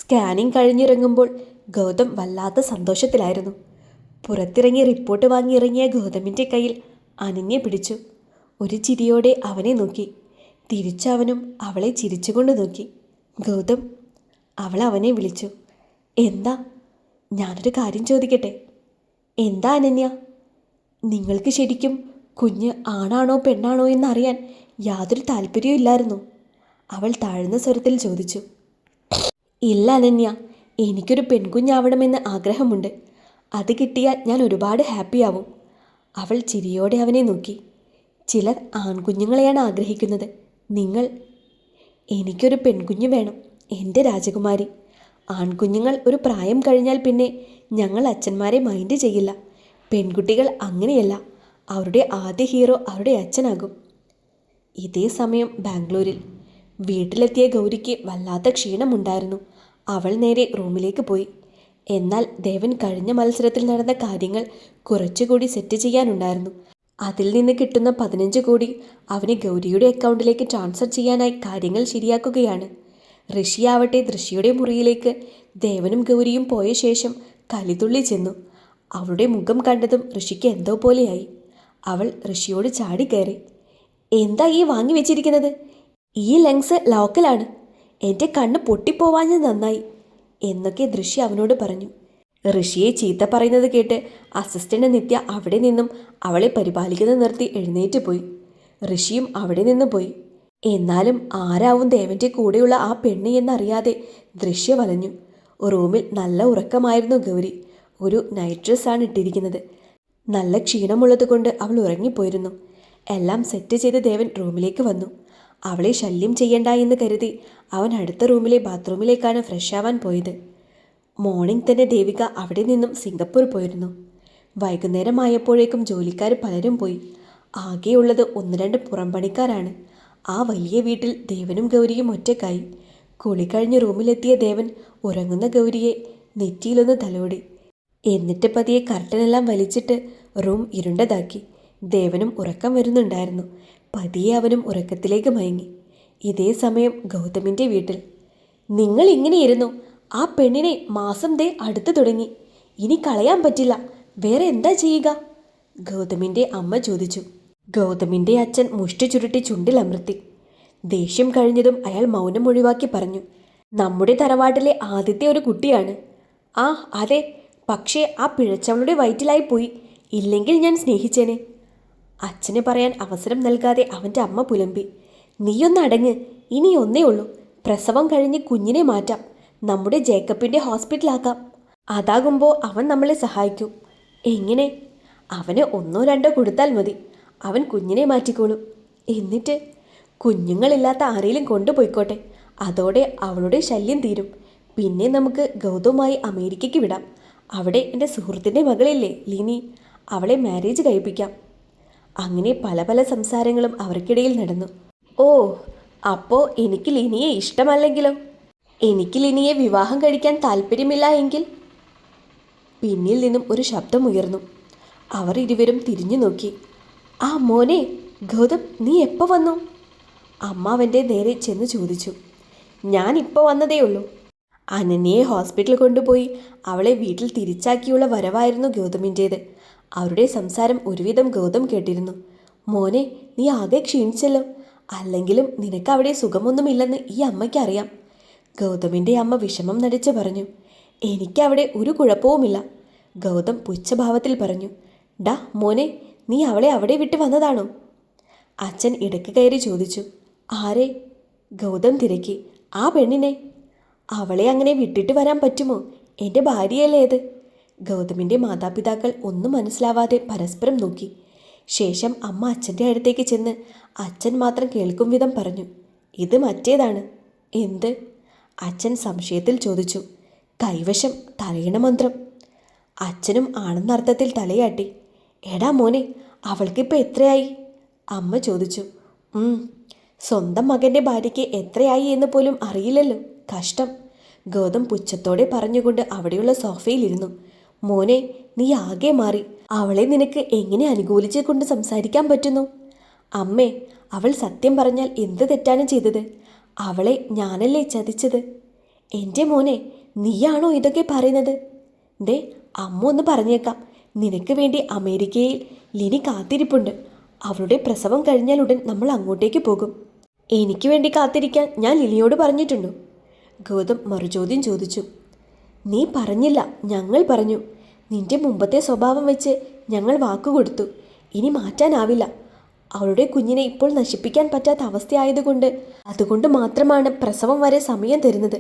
Scanning കഴിഞ്ഞിറങ്ങുമ്പോൾ Gautam വല്ലാത്ത സന്തോഷത്തിലായിരുന്നു. പുറത്തിറങ്ങി report വാങ്ങിയിറങ്ങിയ ഗൗതമിൻ്റെ കയ്യിൽ അനന്യ പിടിച്ചു. ഒരു ചിരിയോടെ അവനെ നോക്കി. തിരിച്ചവനും അവളെ ചിരിച്ചുകൊണ്ട് നോക്കി. ഗൗതം, അവൾ അവനെ വിളിച്ചു. എന്താ? ഞാനൊരു കാര്യം ചോദിക്കട്ടെ? എന്താ അനന്യ? നിങ്ങൾക്ക് ശരിക്കും കുഞ്ഞ് ആണാണോ പെണ്ണാണോ എന്നറിയാൻ യാതൊരു താല്പര്യവും ഇല്ലായിരുന്നു? അവൾ താഴ്ന്ന സ്വരത്തിൽ ചോദിച്ചു. ഇല്ല അനന്യ, എനിക്കൊരു പെൺകുഞ്ഞാവണമെന്ന് ആഗ്രഹമുണ്ട്. അത് കിട്ടിയാൽ ഞാൻ ഒരുപാട് ഹാപ്പിയാവും. അവൾ ചിരിയോടെ അവനെ നോക്കി. ചിലർ ആൺകുഞ്ഞുങ്ങളെയാണ് ആഗ്രഹിക്കുന്നത്. നിങ്ങൾ? എനിക്കൊരു പെൺകുഞ്ഞ് വേണം, എൻ്റെ രാജകുമാരി. ആൺകുഞ്ഞുങ്ങൾ ഒരു പ്രായം കഴിഞ്ഞാൽ പിന്നെ ഞങ്ങൾ അച്ഛന്മാരെ മൈൻഡ് ചെയ്യില്ല. പെൺകുട്ടികൾ അങ്ങനെയല്ല. അവരുടെ ആദ്യ ഹീറോ അവരുടെ അച്ഛനാകും. ഇതേ സമയം ബാംഗ്ലൂരിൽ വീട്ടിലെത്തിയ ഗൗരിക്ക് വല്ലാത്ത ക്ഷീണമുണ്ടായിരുന്നു. അവൾ നേരെ റൂമിലേക്ക് പോയി. എന്നാൽ ദേവൻ കഴിഞ്ഞ മത്സരത്തിൽ നടന്ന കാര്യങ്ങൾ കുറച്ചുകൂടി സെറ്റ് ചെയ്യാനുണ്ടായിരുന്നു. അതിൽ നിന്ന് കിട്ടുന്ന 15 കോടി അവന് ഗൗരിയുടെ അക്കൗണ്ടിലേക്ക് ട്രാൻസ്ഫർ ചെയ്യാനായി കാര്യങ്ങൾ ശരിയാക്കുകയാണ്. ഋഷിയാവട്ടെ ദൃശ്യയുടെ മുറിയിലേക്ക് ദേവനും ഗൗരിയും പോയ ശേഷം കലിതുള്ളി ചെന്നു. അവളുടെ മുഖം കണ്ടതും ഋഷിക്ക് എന്തോ പോലെയായി. അവൾ ഋഷിയോട് ചാടിക്കയറി. എന്താ ഈ വാങ്ങി വെച്ചിരിക്കുന്നത്? ഈ ലെൻസ് ലോക്കലാണ്. എൻ്റെ കണ്ണ് പൊട്ടിപ്പോവാഞ്ഞത് നന്നായി എന്നൊക്കെ ദൃശ്യ അവനോട് പറഞ്ഞു. ഋഷിയെ ചീത്ത പറയുന്നത് കേട്ട് അസിസ്റ്റന്റ് നിത്യ അവിടെ നിന്നും അവളെ പരിപാലിക്കുന്നത് നിർത്തി എഴുന്നേറ്റ് പോയി. ഋഷിയും അവിടെ നിന്ന് പോയി. എന്നാലും ആരാവും ദേവൻ്റെ കൂടെയുള്ള ആ പെണ്ണ് എന്നറിയാതെ ദൃശ്യ വലഞ്ഞു. റൂമിൽ നല്ല ഉറക്കമായിരുന്നു ഗൗരി. ഒരു നൈറ്റ് ഡ്രസ്സാണ് ഇട്ടിരിക്കുന്നത്. നല്ല ക്ഷീണമുള്ളത് കൊണ്ട് അവൾ ഉറങ്ങിപ്പോയിരുന്നു. എല്ലാം സെറ്റ് ചെയ്ത് ദേവൻ റൂമിലേക്ക് വന്നു. അവളെ ശല്യം ചെയ്യണ്ട എന്ന് കരുതി അവൻ അടുത്ത റൂമിലെ ബാത്റൂമിലേക്കാണ് ഫ്രഷ് ആവാൻ പോയത്. മോർണിംഗ് തന്നെ ദേവിക അവിടെ നിന്നും സിംഗപ്പൂർ പോയിരുന്നു. വൈകുന്നേരമായപ്പോഴേക്കും ജോലിക്കാർ പലരും പോയി. ആകെയുള്ളത് 1-2 പുറംപണിക്കാരാണ്. ആ വലിയ വീട്ടിൽ ദേവനും ഗൗരിയും ഒറ്റക്കായി. കുളി കഴിഞ്ഞ് റൂമിലെത്തിയ ദേവൻ ഉറങ്ങുന്ന ഗൗരിയെ നെറ്റിയിലൊന്ന് തലോടി. എന്നിട്ട് പതിയെ കർട്ടനെല്ലാം വലിച്ചിട്ട് റൂം ഇരുണ്ടതാക്കി. ദേവനും ഉറക്കം വരുന്നുണ്ടായിരുന്നു. പതിയെ അവനും ഉറക്കത്തിലേക്ക് മയങ്ങി. ഇതേ സമയം ഗൗതമിൻ്റെ വീട്ടിൽ. നിങ്ങൾ ഇങ്ങനെയിരുന്നു. ആ പെണ്ണിനെ മാസം ദേ അടുത്ത് തുടങ്ങി. ഇനി കളയാൻ പറ്റില്ല. വേറെ എന്താ ചെയ്യുക? ഗൗതമിൻ്റെ അമ്മ ചോദിച്ചു. ഗൗതമിൻ്റെ അച്ഛൻ മുഷ്ടി ചുരുട്ടി ചുണ്ടിലമർത്തി. ദേഷ്യം കഴിഞ്ഞതും അയാൾ മൗനം ഒഴിവാക്കി പറഞ്ഞു. നമ്മുടെ തറവാട്ടിലെ ആദ്യത്തെ ഒരു കുട്ടിയാണ്. ആ അതെ, പക്ഷേ ആ പിഴച്ചവളുടെ വയറ്റിലായി പോയി. ഇല്ലെങ്കിൽ ഞാൻ സ്നേഹിച്ചേനെ. അച്ഛന് പറയാൻ അവസരം നൽകാതെ അവൻ്റെ അമ്മ പുലമ്പി. നീയൊന്ന് അടങ്ങ്. ഇനി ഒന്നേ ഉള്ളൂ. പ്രസവം കഴിഞ്ഞ് കുഞ്ഞിനെ മാറ്റാം. നമ്മുടെ ജേക്കബിൻ്റെ ഹോസ്പിറ്റലാക്കാം. അതാകുമ്പോൾ അവൻ നമ്മളെ സഹായിക്കും. എങ്ങനെ? അവന് 1-2 കൊടുത്താൽ മതി. അവൻ കുഞ്ഞിനെ മാറ്റിക്കോളും. എന്നിട്ട് കുഞ്ഞുങ്ങളില്ലാത്ത ആരെയും കൊണ്ടുപോയിക്കോട്ടെ. അതോടെ അവളുടെ ശല്യം തീരും. പിന്നെ നമുക്ക് ഗൗതവുമായി അമേരിക്കയ്ക്ക് വിടാം. അവിടെ എൻ്റെ സുഹൃത്തിൻ്റെ മകളില്ലേ ലിനി, അവളെ മാരേജ് കഴിപ്പിക്കാം. അങ്ങനെ പല പല സംസാരങ്ങളും അവർക്കിടയിൽ നടന്നു. ഓ, അപ്പോൾ എനിക്ക് ലിനിയെ ഇഷ്ടമല്ലെങ്കിലോ? എനിക്ക് ലിനിയെ വിവാഹം കഴിക്കാൻ താല്പര്യമില്ല എങ്കിൽ? പിന്നിൽ നിന്നും ഒരു ശബ്ദമുയർന്നു. അവർ ഇരുവരും തിരിഞ്ഞു നോക്കി. ആ മോനെ ഗൗതം, നീ എപ്പോൾ വന്നു? അമ്മ അവൻ്റെ നേരെ ചെന്ന് ചോദിച്ചു. ഞാനിപ്പോൾ വന്നതേ ഉള്ളൂ. അനന്യയെ ഹോസ്പിറ്റലിൽ കൊണ്ടുപോയി അവളെ വീട്ടിൽ തിരിച്ചാക്കിയുള്ള വരവായിരുന്നു ഗൗതമിൻ്റേത്. അവരുടെ സംസാരം ഒരുവിധം ഗൗതം കേട്ടിരുന്നു. മോനെ, നീ ആകെ ക്ഷീണിച്ചല്ലോ. അല്ലെങ്കിലും നിനക്ക് അവിടെ സുഖമൊന്നുമില്ലെന്ന് ഈ അമ്മയ്ക്കറിയാം. ഗൗതമിൻ്റെ അമ്മ വിഷമം നടിച്ച് പറഞ്ഞു. എനിക്കവിടെ ഒരു കുഴപ്പവുമില്ല. ഗൗതം പുച്ഛഭാവത്തിൽ പറഞ്ഞു. ഡാ മോനെ, നീ അവളെ അവിടെ വിട്ട് വന്നതാണോ? അച്ഛൻ ഇടയ്ക്ക് കയറി ചോദിച്ചു. ആരെ? ഗൗതം തിരക്കി. ആ പെണ്ണിനെ. അവളെ അങ്ങനെ വിട്ടിട്ട് വരാൻ പറ്റുമോ? എൻ്റെ ഭാര്യയല്ലേ അത്? ഗൗതമിൻ്റെ മാതാപിതാക്കൾ ഒന്നും മനസ്സിലാവാതെ പരസ്പരം നോക്കി. ശേഷം അമ്മ അച്ഛൻ്റെ അടുത്തേക്ക് ചെന്ന് അച്ഛൻ മാത്രം കേൾക്കും വിധം പറഞ്ഞു. ഇത് മറ്റേതാണ്. എന്ത്? അച്ഛൻ സംശയത്തിൽ ചോദിച്ചു. കൈവശം തലയിണ മന്ത്രം. അച്ഛനും ആണെന്നർത്ഥത്തിൽ തലയാട്ടി. എടാ മോനെ, അവൾക്കിപ്പോൾ എത്രയായി? അമ്മ ചോദിച്ചു. സ്വന്തം മകൻ്റെ ഭാര്യയ്ക്ക് എത്രയായി എന്ന് പോലും അറിയില്ലല്ലോ. കഷ്ടം. ഗൗതം പുച്ഛത്തോടെ പറഞ്ഞുകൊണ്ട് അവിടെയുള്ള സോഫയിലിരുന്നു. മോനെ, നീ ആകെ മാറി. അവളെ നിനക്ക് എങ്ങനെ അനുകൂലിച്ച് കൊണ്ട് സംസാരിക്കാൻ പറ്റുന്നു? അമ്മേ, അവൾ സത്യം പറഞ്ഞാൽ എന്ത് തെറ്റാണ് ചെയ്തത്? അവളെ ഞാനല്ലേ ചതിച്ചത്? എൻ്റെ മോനെ, നീയാണോ ഇതൊക്കെ പറയുന്നത്? ദേ, അമ്മ ഒന്ന് പറഞ്ഞേക്കാം. നിനക്ക് വേണ്ടി അമേരിക്കയിൽ ലിനി കാത്തിരിപ്പുണ്ട്. അവളുടെ പ്രസവം കഴിഞ്ഞാൽ ഉടൻ നമ്മൾ അങ്ങോട്ടേക്ക് പോകും. എനിക്ക് വേണ്ടി കാത്തിരിക്കാൻ ഞാൻ ലിനിയോട് പറഞ്ഞിട്ടുണ്ടോ? ഗൗതം മറുചോദ്യം ചോദിച്ചു. നീ പറഞ്ഞില്ല, ഞങ്ങൾ പറഞ്ഞു. നിന്റെ മുമ്പത്തെ സ്വഭാവം വെച്ച് ഞങ്ങൾ വാക്കുകൊടുത്തു. ഇനി മാറ്റാനാവില്ല. അവളുടെ കുഞ്ഞിനെ ഇപ്പോൾ നശിപ്പിക്കാൻ പറ്റാത്ത അവസ്ഥയായതുകൊണ്ട് അതുകൊണ്ട് മാത്രമാണ് പ്രസവം വരെ സമയം തരുന്നത്.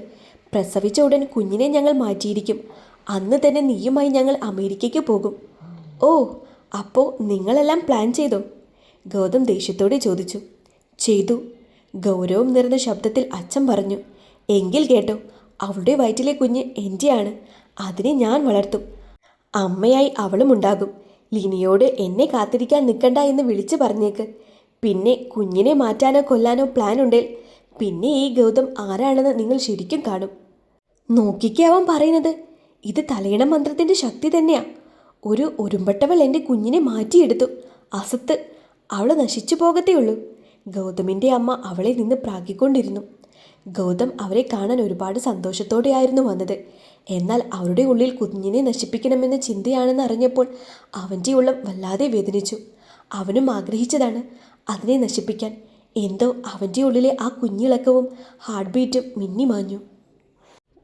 പ്രസവിച്ച ഉടൻ കുഞ്ഞിനെ ഞങ്ങൾ മാറ്റിയിരിക്കും. അന്ന് തന്നെ നീയുമായി ഞങ്ങൾ അമേരിക്കയ്ക്ക് പോകും. ഓ, അപ്പോൾ നിങ്ങളെല്ലാം പ്ലാൻ ചെയ്തോ? ഗൗതം ദേഷ്യത്തോടെ ചോദിച്ചു. ചെയ്തു, ഗൗരവം നിറഞ്ഞ ശബ്ദത്തിൽ അച്ഛൻ പറഞ്ഞു. എങ്കിൽ കേട്ടോ, അവളുടെ വയറ്റിലെ കുഞ്ഞ് എൻ്റെയാണ്. അതിനെ ഞാൻ വളർത്തും. അമ്മയായി അവളും ഉണ്ടാകും. ലിനിയോട് എന്നെ കാത്തിരിക്കാൻ നിൽക്കണ്ട എന്ന് വിളിച്ചു പറഞ്ഞേക്ക്. പിന്നെ കുഞ്ഞിനെ മാറ്റാനോ കൊല്ലാനോ പ്ലാൻ ഉണ്ടേൽ പിന്നെ ഈ ഗൗതം ആരാണെന്ന് നിങ്ങൾ ശരിക്കും കാണും. നോക്കിക്കേ അവൻ പറയുന്നത്. ഇത് തലയിണ മന്ത്രത്തിൻ്റെ ശക്തി തന്നെയാ. ഒരു ഉരുമ്പട്ടവൾ എൻ്റെ കുഞ്ഞിനെ മാറ്റിയെടുത്തു. അസത്ത്, അവൾ നശിച്ചു പോകത്തേയുള്ളൂ. ഗൗതമിൻ്റെ അമ്മ അവളെ നിന്ന് പ്രാഗിക്കൊണ്ടിരുന്നു. ഗൗതം അവരെ കാണാൻ ഒരുപാട് സന്തോഷത്തോടെയായിരുന്നു വന്നത്. എന്നാൽ അവരുടെ ഉള്ളിൽ കുഞ്ഞിനെ നശിപ്പിക്കണമെന്ന ചിന്തയാണെന്ന് അറിഞ്ഞപ്പോൾ അവൻ്റെ ഉള്ളം വല്ലാതെ വേദനിച്ചു. അവനും ആഗ്രഹിച്ചതാണ് അതിനെ നശിപ്പിക്കാൻ. എന്തോ അവൻ്റെ ഉള്ളിലെ ആ കുഞ്ഞിളക്കവും ഹാർട്ട് ബീറ്റും മിന്നിമാഞ്ഞു.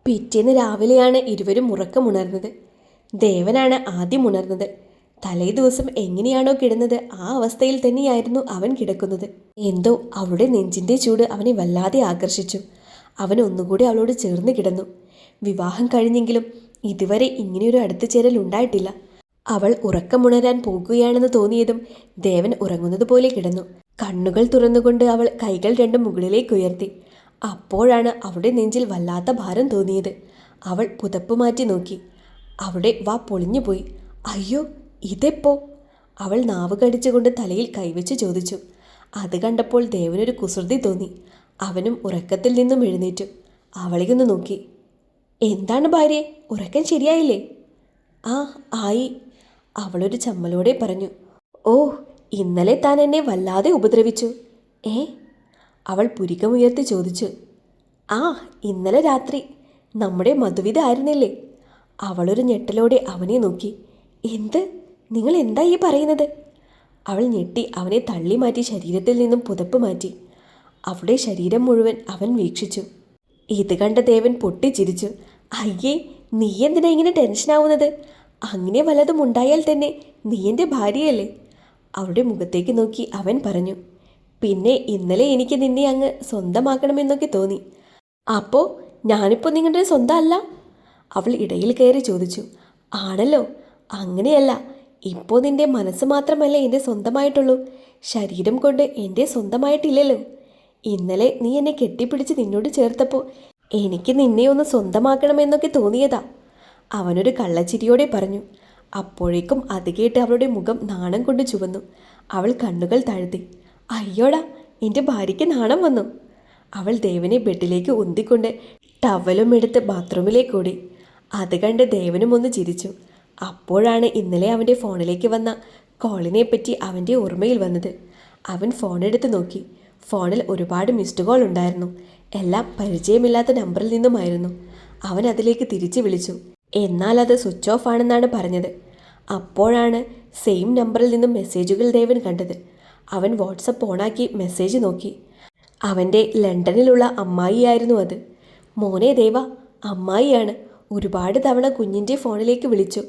പിറ്റേന്ന് രാവിലെയാണ് ഇരുവരും ഉറക്കമുണർന്നത്. ദേവനാണ് ആദ്യം ഉണർന്നത്. തലേ ദിവസം എങ്ങനെയാണോ കിടന്നത് ആ അവസ്ഥയിൽ തന്നെയായിരുന്നു അവൻ കിടക്കുന്നത്. എന്തോ അവളുടെ നെഞ്ചിൻ്റെ ചൂട് അവനെ വല്ലാതെ ആകർഷിച്ചു. അവൻ ഒന്നുകൂടി അവളോട് ചേർന്ന് കിടന്നു. വിവാഹം കഴിഞ്ഞെങ്കിലും ഇതുവരെ ഇങ്ങനെയൊരു അടുത്തുചേരൽ ഉണ്ടായിട്ടില്ല. അവൾ ഉറക്കമുണരാൻ പോകുകയാണെന്ന് തോന്നിയതും ദേവൻ ഉറങ്ങുന്നത് പോലെ കിടന്നു. കണ്ണുകൾ തുറന്നുകൊണ്ട് അവൾ കൈകൾ രണ്ടും മുകളിലേക്ക് ഉയർത്തി. അപ്പോഴാണ് അവളുടെ നെഞ്ചിൽ വല്ലാത്ത ഭാരം തോന്നിയത്. അവൾ പുതപ്പ് മാറ്റി നോക്കി. അവളുടെ വാ പൊളിഞ്ഞുപോയി. അയ്യോ, ഇതെപ്പോ? അവൾ നാവ് കടിച്ചുകൊണ്ട് തലയിൽ കൈവച്ച് ചോദിച്ചു. അത് കണ്ടപ്പോൾ ദേവനൊരു കുസൃതി തോന്നി. അവനും ഉറക്കത്തിൽ നിന്നും എഴുന്നേറ്റു. അവളെയൊന്ന് നോക്കി. എന്താണ് ഭാര്യയെ, ഉറക്കം ശരിയായില്ലേ? ആ, ആയി. അവളൊരു ചമ്മലോടെ പറഞ്ഞു. ഓ, ഇന്നലെ താൻ എന്നെ വല്ലാതെ ഉപദ്രവിച്ചു. ഏ? അവൾ പുരികമുയർത്തി ചോദിച്ചു. ആ, ഇന്നലെ രാത്രി നമ്മുടെ മധുവിധ ആയിരുന്നില്ലേ? അവളൊരു ഞെട്ടലോടെ അവനെ നോക്കി. എന്ത്? നിങ്ങൾ എന്താ ഈ പറയുന്നത്? അവൾ ഞെട്ടി അവനെ തള്ളി മാറ്റി ശരീരത്തിൽ നിന്നും പുതപ്പ് മാറ്റി. അവളുടെ ശരീരം മുഴുവൻ അവൻ വീക്ഷിച്ചു. ഇത് കണ്ട ദേവൻ പൊട്ടിച്ചിരിച്ചു. അയ്യേ, നീ എന്തിനാ ഇങ്ങനെ ടെൻഷനാവുന്നത്? അങ്ങനെ വല്ലതും ഉണ്ടായാൽ തന്നെ നീ എൻ്റെ ഭാര്യയല്ലേ? അവളുടെ മുഖത്തേക്ക് നോക്കി അവൻ പറഞ്ഞു. പിന്നെ ഇന്നലെ എനിക്ക് നിന്നെ അങ്ങ് സ്വന്തമാക്കണമെന്നൊക്കെ തോന്നി. അപ്പോൾ ഞാനിപ്പോൾ നിങ്ങളുടെ സ്വന്തം അല്ല? അവൾ ഇടയിൽ കയറി ചോദിച്ചു. ആണല്ലോ. അങ്ങനെയല്ല, ഇപ്പോൾ നിന്റെ മനസ്സ് മാത്രമല്ലേ എൻ്റെ സ്വന്തമായിട്ടുള്ളൂ. ശരീരം കൊണ്ട് എൻ്റെ സ്വന്തമായിട്ടില്ലല്ലോ. ഇന്നലെ നീ എന്നെ കെട്ടിപ്പിടിച്ച് നിന്നോട് ചേർത്തപ്പോൾ എനിക്ക് നിന്നെ ഒന്ന് സ്വന്തമാക്കണമെന്നൊക്കെ തോന്നിയതാ. അവനൊരു കള്ളച്ചിരിയോടെ പറഞ്ഞു. അപ്പോഴേക്കും അത് കേട്ട് അവളുടെ മുഖം നാണം കൊണ്ട് ചുവന്നു. അവൾ കണ്ണുകൾ താഴ്ത്തി. അയ്യോടാ, എൻ്റെ ഭാര്യയ്ക്ക് നാണം വന്നു. അവൾ ദേവനെ ബെഡിലേക്ക് ഉന്തിക്കൊണ്ട് ടവലും എടുത്ത് ബാത്റൂമിലേക്ക് ഓടി. അത് കണ്ട് ദേവനും ഒന്ന് ചിരിച്ചു. അപ്പോഴാണ് ഇന്നലെ അവൻ്റെ ഫോണിലേക്ക് വന്ന കോളിനെ പറ്റി അവൻ്റെ ഓർമ്മയിൽ വന്നത്. അവൻ ഫോണെടുത്ത് നോക്കി. ഫോണിൽ ഒരുപാട് മിസ്ഡ് കോൾ ഉണ്ടായിരുന്നു. എല്ലാം പരിചയമില്ലാത്ത നമ്പറിൽ നിന്നുമായിരുന്നു. അവൻ അതിലേക്ക് തിരിച്ചു വിളിച്ചു. എന്നാൽ അത് സ്വിച്ച് ഓഫ് ആണെന്നാണ് പറഞ്ഞത്. അപ്പോഴാണ് സെയിം നമ്പറിൽ നിന്നും മെസ്സേജുകൾ ദേവൻ കണ്ടത്. അവൻ വാട്സപ്പ് ഓണാക്കി മെസ്സേജ് നോക്കി. അവൻ്റെ ലണ്ടനിലുള്ള അമ്മായിയായിരുന്നു അത്. മോനെ ദേവ, അമ്മായിയാണ്. ഒരുപാട് തവണ കുഞ്ഞിൻ്റെ ഫോണിലേക്ക് വിളിച്ചു,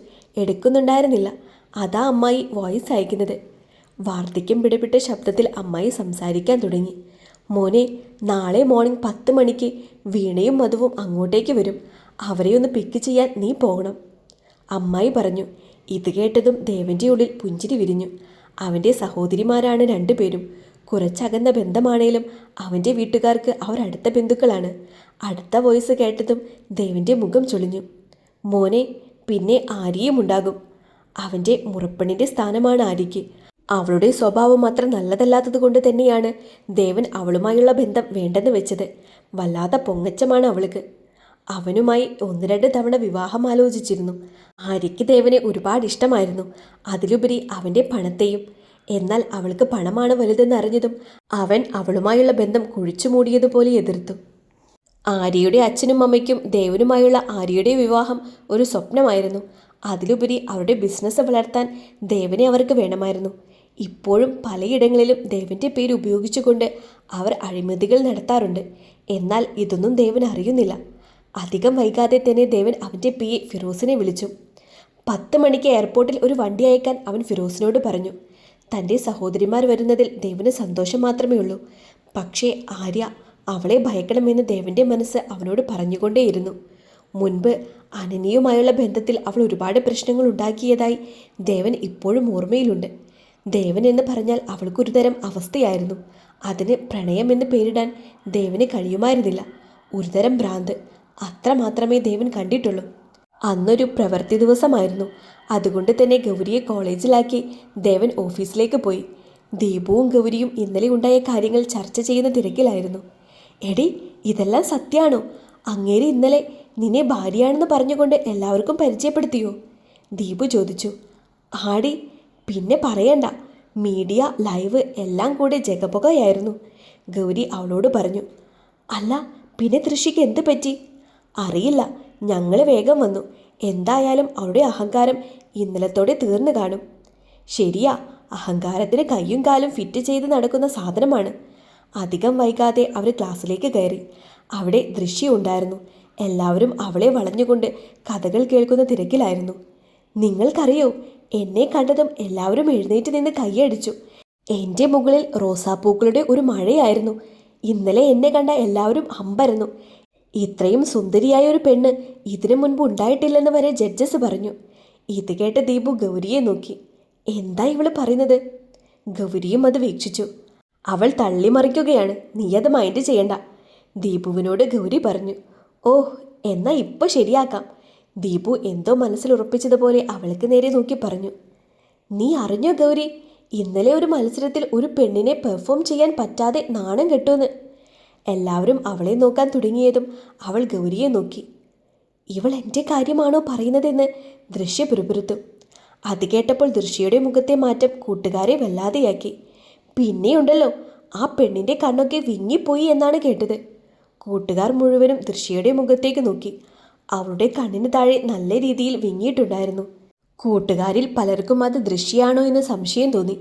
എടുക്കുന്നുണ്ടായിരുന്നില്ല. അതാ അമ്മായി വോയിസ് അയക്കുന്നത്. വാർദ്ധക്യം പിടിപെട്ട ശബ്ദത്തിൽ അമ്മായി സംസാരിക്കാൻ തുടങ്ങി. മോനെ, നാളെ മോർണിംഗ് 10 മണിക്ക് വീണയും മധുവും അങ്ങോട്ടേക്ക് വരും. അവരെ ഒന്ന് പിക്ക് ചെയ്യാൻ നീ പോകണം, അമ്മായി പറഞ്ഞു. ഇത് കേട്ടതും ദേവൻ്റെ ഉള്ളിൽ പുഞ്ചിരി വിരിഞ്ഞു. അവൻ്റെ സഹോദരിമാരാണ് 2 പേരും. കുറച്ചകന്ന ബന്ധമാണേലും അവൻ്റെ വീട്ടുകാർക്ക് അവർ അടുത്ത ബന്ധുക്കളാണ്. അടുത്ത വോയിസ് കേട്ടതും ദേവൻ്റെ മുഖം ചൊളിഞ്ഞു. മോനെ, പിന്നെ ആര്യയും ഉണ്ടാകും. അവൻ്റെ മുറപ്പെണ്ണിൻ്റെ സ്ഥാനമാണ് ആര്യയ്ക്ക്. അവളുടെ സ്വഭാവം അത്ര നല്ലതല്ലാത്തത് കൊണ്ട് തന്നെയാണ് ദേവൻ അവളുമായുള്ള ബന്ധം വേണ്ടെന്ന് വെച്ചത്. വല്ലാത്ത പൊങ്ങച്ചമാണ് അവൾക്ക്. അവനുമായി 1-2 തവണ വിവാഹം ആലോചിച്ചിരുന്നു. ആര്യയ്ക്ക് ദേവനെ ഒരുപാട് ഇഷ്ടമായിരുന്നു, അതിലുപരി അവൻ്റെ പണത്തെയും. എന്നാൽ അവൾക്ക് പണമാണ് വലുതെന്ന് അറിഞ്ഞതും അവൻ അവളുമായുള്ള ബന്ധം കുഴിച്ചു മൂടിയതുപോലെ എതിർത്തു. ആര്യയുടെ അച്ഛനും അമ്മയ്ക്കും ദേവനുമായുള്ള ആര്യയുടെ വിവാഹം ഒരു സ്വപ്നമായിരുന്നു. അതിലുപരി അവരുടെ ബിസിനസ് വളർത്താൻ ദേവനെ അവർക്ക് വേണമായിരുന്നു. ഇപ്പോഴും പലയിടങ്ങളിലും ദേവൻ്റെ പേര് ഉപയോഗിച്ചുകൊണ്ട് അവർ അഴിമതികൾ നടത്താറുണ്ട്. എന്നാൽ ഇതൊന്നും ദേവൻ അറിയുന്നില്ല. അധികം വൈകാതെ തന്നെ ദേവൻ അവൻ്റെ പി എ ഫിറോസിനെ വിളിച്ചു. 10 മണിക്ക് എയർപോർട്ടിൽ ഒരു വണ്ടി അയക്കാൻ അവൻ ഫിറോസിനോട് പറഞ്ഞു. തൻ്റെ സഹോദരിമാർ വരുന്നതിൽ ദേവന് സന്തോഷം മാത്രമേ ഉള്ളൂ. പക്ഷേ ആര്യ അവളെ ഭയക്കണമെന്ന് ദേവൻ്റെ മനസ്സ് അവനോട് പറഞ്ഞുകൊണ്ടേയിരുന്നു. മുൻപ് അനന്യയുമായുള്ള ബന്ധത്തിൽ അവൾ ഒരുപാട് പ്രശ്നങ്ങൾ ഉണ്ടാക്കിയതായി ദേവൻ ഇപ്പോഴും ഓർമ്മയിലുണ്ട്. ദേവൻ എന്ന് പറഞ്ഞാൽ അവൾക്കൊരു തരം അവസ്ഥയായിരുന്നു. അതിന് പ്രണയമെന്ന് പേരിടാൻ ദേവന് കഴിയുമായിരുന്നില്ല. ഒരുതരം ഭ്രാന്ത്, അത്ര മാത്രമേ ദേവൻ കണ്ടിട്ടുള്ളൂ. അന്നൊരു പ്രവൃത്തി ദിവസമായിരുന്നു. അതുകൊണ്ട് തന്നെ ഗൗരിയെ കോളേജിലാക്കി ദേവൻ ഓഫീസിലേക്ക് പോയി. ദീപുവും ഗൗരിയും ഇന്നലെ ഉണ്ടായ കാര്യങ്ങൾ ചർച്ച ചെയ്യുന്ന തിരക്കിലായിരുന്നു. എടി, ഇതെല്ലാം സത്യമാണോ? അങ്ങേര് ഇന്നലെ നിന്നെ ഭാര്യയാണെന്ന് പറഞ്ഞുകൊണ്ട് എല്ലാവർക്കും പരിചയപ്പെടുത്തിയോ? ദീപു ചോദിച്ചു. ആടി, പിന്നെ പറയണ്ട. മീഡിയ, ലൈവ് എല്ലാം കൂടെ ജഗപുകയായിരുന്നു, ഗൗരി അവളോട് പറഞ്ഞു. അല്ല, പിന്നെ ദൃശ്യക്ക് എന്ത് പറ്റി? അറിയില്ല, ഞങ്ങൾ വേഗം വന്നു. എന്തായാലും അവളുടെ അഹങ്കാരം ഇന്നലത്തോടെ തീർന്നു കാണും. ശരിയാ, അഹങ്കാരത്തിന് കയ്യും കാലും ഫിറ്റ് ചെയ്ത് നടക്കുന്ന സാധനമാണ്. അധികം വൈകാതെ അവർ ക്ലാസ്സിലേക്ക് കയറി. അവിടെ ദൃശ്യം ഉണ്ടായിരുന്നു. എല്ലാവരും അവളെ വളഞ്ഞുകൊണ്ട് കഥകൾ കേൾക്കുന്ന തിരക്കിലായിരുന്നു. നിങ്ങൾക്കറിയോ, എന്നെ കണ്ടതും എല്ലാവരും എഴുന്നേറ്റ് നിന്ന് കൈയടിച്ചു. എൻ്റെ മുകളിൽ റോസാപ്പൂക്കളുടെ ഒരു മഴയായിരുന്നു. ഇന്നലെ എന്നെ കണ്ട എല്ലാവരും അമ്പരന്നു. ഇത്രയും സുന്ദരിയായ ഒരു പെണ്ണ് ഇതിനു മുൻപ് ഉണ്ടായിട്ടില്ലെന്ന് വരെ ജഡ്ജസ് പറഞ്ഞു. ഇത് കേട്ട് ദീപു ഗൗരിയെ നോക്കി. എന്താ ഇവള് പറയുന്നത്? ഗൗരിയും അത് വീക്ഷിച്ചു. അവൾ തള്ളിമറിക്കുകയാണ്, നീ അത് മൈൻഡ് ചെയ്യണ്ട, ദീപുവിനോട് ഗൗരി പറഞ്ഞു. ഓഹ്, എന്നാ ഇപ്പോൾ ശരിയാക്കാം. ദീപു എന്തോ മനസ്സിൽ ഉറപ്പിച്ചതുപോലെ അവൾക്ക് നേരെ നോക്കി പറഞ്ഞു. നീ അറിഞ്ഞോ ഗൗരി, ഇന്നലെ ഒരു മത്സരത്തിൽ ഒരു പെണ്ണിനെ പെർഫോം ചെയ്യാൻ പറ്റാതെ നാണം കെട്ടുമെന്ന്. എല്ലാവരും അവളെ നോക്കാൻ തുടങ്ങിയതും അവൾ ഗൗരിയെ നോക്കി. ഇവൾ എൻ്റെ കാര്യമാണോ പറയുന്നതെന്ന് ദൃശ്യ പിറുപിറുത്തു. അത് കേട്ടപ്പോൾ ദൃശ്യയുടെ മുഖത്തെ മാറ്റം കൂട്ടുകാരെ വല്ലാതെയാക്കി. പിന്നെയുണ്ടല്ലോ, ആ പെണ്ണിൻ്റെ കണ്ണൊക്കെ വിങ്ങിപ്പോയി എന്നാണ് കേട്ടത്. കൂട്ടുകാർ മുഴുവനും ദൃശ്യയുടെ മുഖത്തേക്ക് നോക്കി. അവളുടെ കണ്ണിന് താഴെ നല്ല രീതിയിൽ വിങ്ങിയിട്ടുണ്ടായിരുന്നു. കൂട്ടുകാരിൽ പലർക്കും അത് ദൃശ്യയാണോ എന്ന് സംശയം തോന്നി.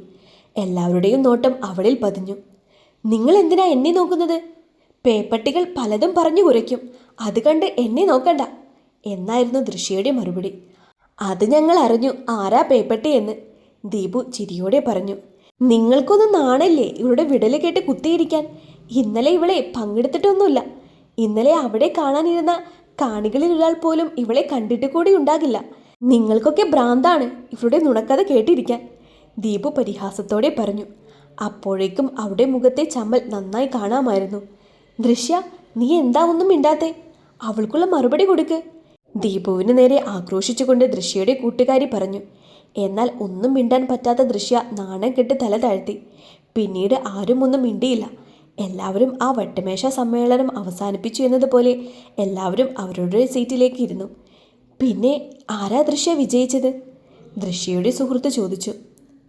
എല്ലാവരുടെയും നോട്ടം അവളിൽ പതിഞ്ഞു. നിങ്ങൾ എന്തിനാ എന്നെ നോക്കുന്നത്? പേപ്പട്ടികൾ പലതും പറഞ്ഞു കുരയ്ക്കും, അത് കണ്ട് എന്നെ നോക്കണ്ട എന്നായിരുന്നു ദൃശ്യയുടെ മറുപടി. അത് ഞങ്ങൾ അറിഞ്ഞു, ആരാ പേപ്പട്ടി എന്ന്, ദീപു ചിരിയോടെ പറഞ്ഞു. നിങ്ങൾക്കൊന്നും നാണല്ലേ ഇവളുടെ വിടല് കേട്ട് കുത്തിയിരിക്കാൻ? ഇന്നലെ ഇവളെ പങ്കെടുത്തിട്ടൊന്നുമില്ല. ഇന്നലെ അവിടെ കാണാനിരുന്ന കാണികളിൽ ഒരാൾ പോലും ഇവളെ കണ്ടിട്ട് കൂടി ഉണ്ടാകില്ല. നിങ്ങൾക്കൊക്കെ ഭ്രാന്താണ് ഇവളുടെ നുണക്കഥ കേട്ടിരിക്കാൻ, ദീപു പരിഹാസത്തോടെ പറഞ്ഞു. അപ്പോഴേക്കും അവിടെ മുഖത്തെ ചമ്മൽ നന്നായി കാണാമായിരുന്നു. ദൃശ്യ, നീ എന്താ ഒന്നും മിണ്ടാത്തെ? അവൾക്കുള്ള മറുപടി കൊടുക്ക്, ദീപുവിന് നേരെ ആക്രോശിച്ചുകൊണ്ട് ദൃശ്യയുടെ കൂട്ടുകാരി പറഞ്ഞു. എന്നാൽ ഒന്നും മിണ്ടാൻ പറ്റാത്ത ദൃശ്യ നാണം കെട്ട് തല താഴ്ത്തി. പിന്നീട് ആരും ഒന്നും മിണ്ടിയില്ല. എല്ലാവരും ആ വട്ടമേശ സമ്മേളനം അവസാനിപ്പിച്ചു എന്നതുപോലെ എല്ലാവരും അവരുടെ സീറ്റിലേക്ക് ഇരുന്നു. പിന്നെ ആരാ ദൃശ്യ വിജയിച്ചത്? ദൃശ്യയുടെ സുഹൃത്ത് ചോദിച്ചു.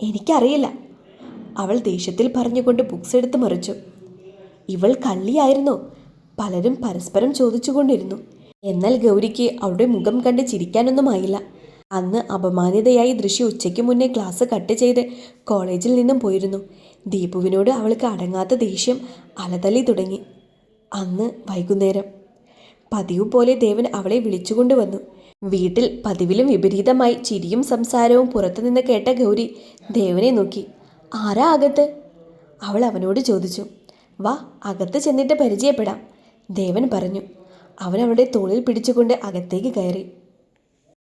എനിക്കറിയില്ല, അവൾ ദേഷ്യത്തിൽ പറഞ്ഞുകൊണ്ട് ബുക്സ് എടുത്ത് മറിച്ചു. ഇവൾ കള്ളിയായിരുന്നോ? പലരും പരസ്പരം ചോദിച്ചുകൊണ്ടിരുന്നു. എന്നാൽ ഗൗരിക്ക് അവളുടെ മുഖം കണ്ട് ചിരിക്കാനൊന്നുമായില്ല. അന്ന് അപമാനിതയായി ദൃശ്യ ഉച്ചയ്ക്ക് മുന്നേ ക്ലാസ് കട്ട് ചെയ്ത് കോളേജിൽ നിന്നും പോയിരുന്നു. ദീപുവിനോട് അവൾക്ക് അടങ്ങാത്ത ദേഷ്യം അലതല്ലി തുടങ്ങി. അന്ന് വൈകുന്നേരം പതിവ് പോലെ ദേവൻ അവളെ വിളിച്ചുകൊണ്ട് വന്നു. വീട്ടിൽ പതിവിലും വിപരീതമായി ചിരിയും സംസാരവും പുറത്തുനിന്ന് കേട്ട ഗൗരി ദേവനെ നോക്കി. ആരാ അകത്ത്? അവൾ അവനോട് ചോദിച്ചു. വാ, അകത്ത് ചെന്നിട്ട് പരിചയപ്പെടാം, ദേവൻ പറഞ്ഞു. അവൻ അവളുടെ തോളിൽ പിടിച്ചുകൊണ്ട് അകത്തേക്ക് കയറി.